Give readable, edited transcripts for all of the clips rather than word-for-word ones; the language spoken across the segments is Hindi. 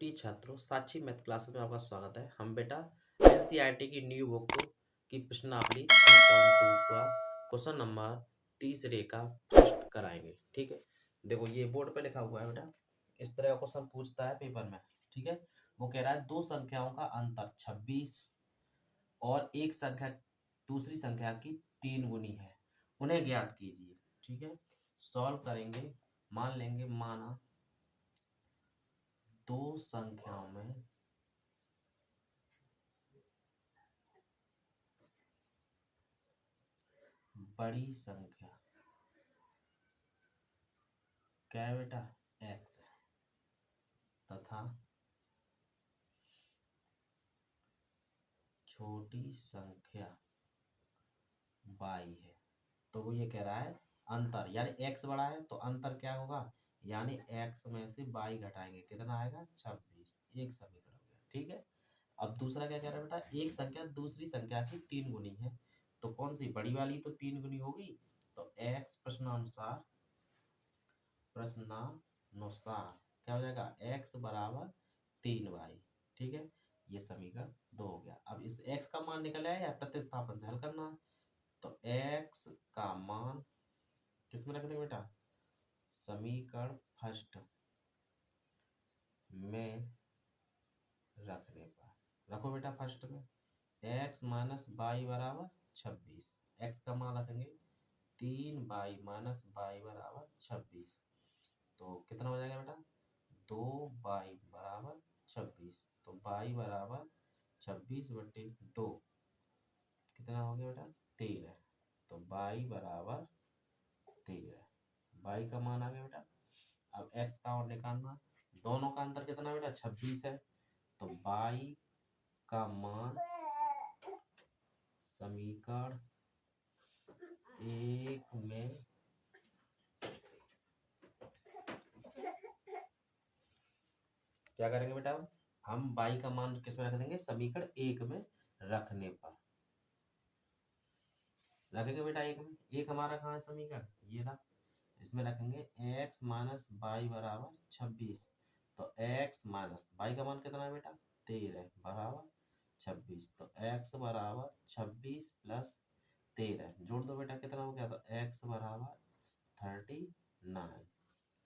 प्रिय छात्रों, साक्षी मैथ क्लासेस में आपका स्वागत है। हम बेटा एनसीईआरटी की न्यू बुक की प्रश्नावली 3.2 का क्वेश्चन नंबर तीसरे का फर्स्ट कराएंगे। ठीक है, देखो ये बोर्ड पे लिखा हुआ है बेटा। इस तरह का क्वेश्चन पूछता है पेपर में। ठीक है, वो कह रहा है दो संख्याओं का अंतर 26 और एक संख्या दूसरी संख्या की 3 गुनी है, उन्हें ज्ञात कीजिए। ठीक है, सॉल्व करेंगे। मान लेंगे माना दो संख्याओं में बड़ी संख्या क्या है बेटा, x है तथा छोटी संख्या y है। तो वो ये कह रहा है अंतर, यानी x बड़ा है तो अंतर क्या होगा, यानी x में से y घटाएंगे, कितना आएगा 26। एक समीकरण हो गया। ठीक है, अब दूसरा क्या कह रहा है बेटा, एक संख्या दूसरी संख्या की 3 गुनी है, तो कौन सी बड़ी वाली तो 3 गुनी होगी, तो x प्रश्नानुसार क्या हो जाएगा, x बराबर 3y। ठीक है, ये समीकरण 2 हो गया। अब इस x का मान निकल आया, प्रतिस्थापन से हल करना है। तो x का मान किसमें रख देंगे बेटा, समीकरण फर्स्ट में रखने पर रखो बेटा। फर्स्ट में x माइनस वाई बराबर 26, x का मान रखेंगे 3y माइनस वाई बराबर 26, तो कितना हो जाएगा बेटा, 2y बराबर 26। तो y बराबर 26/2 कितना हो गया बेटा, 13। तो y बराबर 13, y का मान आ गया बेटा। अब x का और निकालना, दोनों का अंतर कितना बेटा, 26 है। तो y का मान समीकरण 1 में क्या करेंगे बेटा, हम y का मान किस में रख देंगे, समीकरण 1 में रखने पर रखेंगे बेटा। 1 में, एक हमारा कहाँ है समीकरण, ये रहा। इसमें रखेंगे x माइनस वाई बराबर 26। तो x माइनस वाई का मान कितना है बेटा, 13 बराबर 26। तो x बराबर 26 प्लस 13 जोड़ दो बेटा, कितना हो गया, तो x बराबर 39।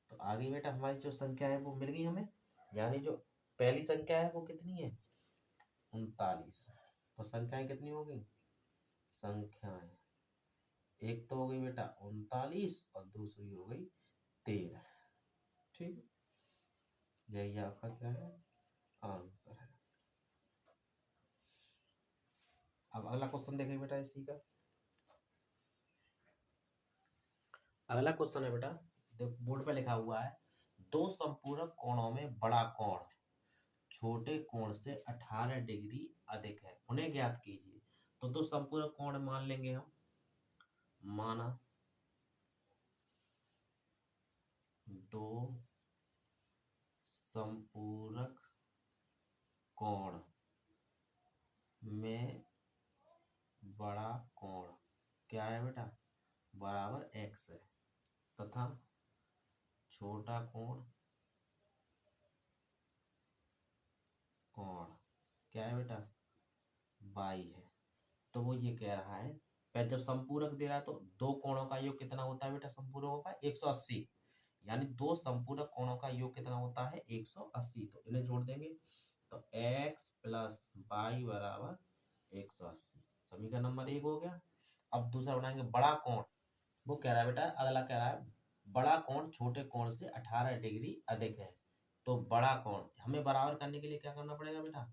तो आगे बेटा हमारी जो संख्या है वो मिल गई हमें, यानी जो पहली संख्या है वो कितनी है, 39। तो संख्याएं कितनी हो गई, संख्याएं एक तो हो गई बेटा 39 और दूसरी हो गई 13। ठीक, यही आपका क्या है, आंसर है। अब अगला क्वेश्चन देखें बेटा इसी का। अगला क्वेश्चन है बेटा, देखो बोर्ड पे लिखा हुआ है, दो संपूरक कोणों में बड़ा कोण छोटे कोण से 18 डिग्री अधिक है, उन्हें ज्ञात कीजिए। तो दो संपूरक कोण मान लेंगे हम, माना दो संपूरक कोण में बड़ा कोण क्या है बेटा, बराबर x है तथा छोटा कोण कोण क्या है बेटा, y है। तो वो ये कह रहा है, पहले जब संपूरक दे रहा है तो दो कोणों का योग कितना होता है बेटा, संपूरकों का 180, यानी दो संपूरक कोणों का योग कितना होता है 180। तो इन्हें जोड़ देंगे, तो x प्लस वाई बराबर 180, समीकरण नंबर 1 हो गया। अब दूसरा बनाएंगे बड़ा कोण। वो कह रहा है बेटा, अगला कह रहा है बड़ा कोण छोटे कोण से 18 डिग्री अधिक है। तो बड़ा कोण हमें बराबर करने के लिए क्या करना पड़ेगा बेटा,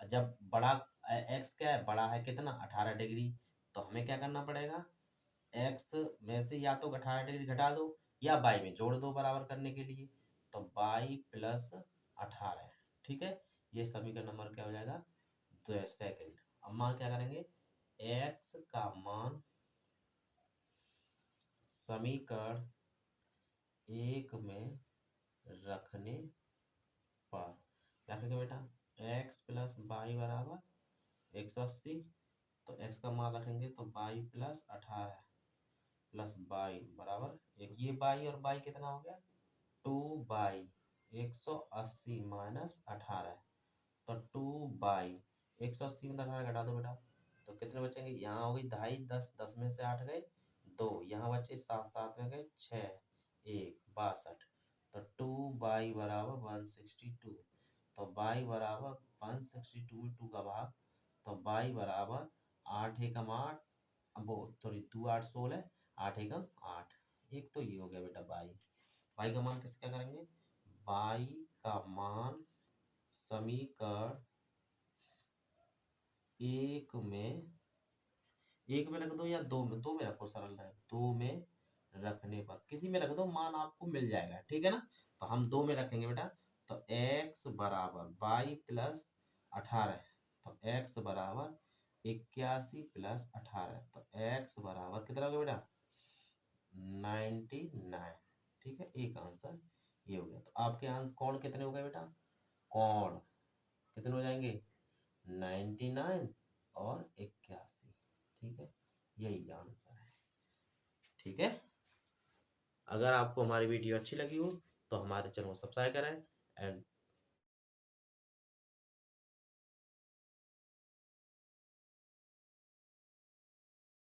जब बड़ा x क्या है, बड़ा है कितना 18 डिग्री, तो हमें क्या करना पड़ेगा, x में से या तो 18 डिग्री घटा दो या y में जोड़ दो बराबर करने के लिए। तो y प्लस 18, ठीक है, ये समीकरण नंबर क्या हो जाएगा, सेकंड। अब मान क्या करेंगे, x का मान समीकरण 1 में रखने पर क्या करेंगे बेटा, x प्लस वाई बराबर 180। तो x का मान रखेंगे तो y प्लस 18 प्लस y बराबर एक, ये y और y कितना हो गया 2y 180 माइनस 18, तो 2/180 में 18 घटा दो बेटा, तो कितने बचेंगे, यहाँ हो गई 2.5, 10, 10 में से 8 गए 2, यहाँ बचे 7, 7 में गए 6, 1, 62, तो 2 बराबर 162, तो बाई बराबर 162 में 2 का भाग, तो बाई बराबर 8 एकम 8, वो सॉरी 2 8 16, 8 एकम 8, एक तो ये हो गया बेटा बाई। बाई का मान कैसे क्या करेंगे, बाई का मान समीकरण एक में रख दो या दो में रखो, सरल है, दो में रखने पर किसी में रख दो, मान आपको मिल जाएगा, ठीक है ना। तो हम दो में रखेंगे बेटा, तो x बराबर 22 प्लस 18, तो x बराबर 81 प्लस 18, तो x बराबर कितना हो गया बेटा 99, ठीक है, एक आंसर ये हो गया। तो आपके आंसर कोण कितने हो गए बेटा, कोण कितने हो जाएंगे 99 और 81, ठीक है, यही आंसर है, ठीक है। अगर आपको हमारी वीडियो अच्छी लगी हो तो हमारे चैनल को सब्सक्राइब करें एंड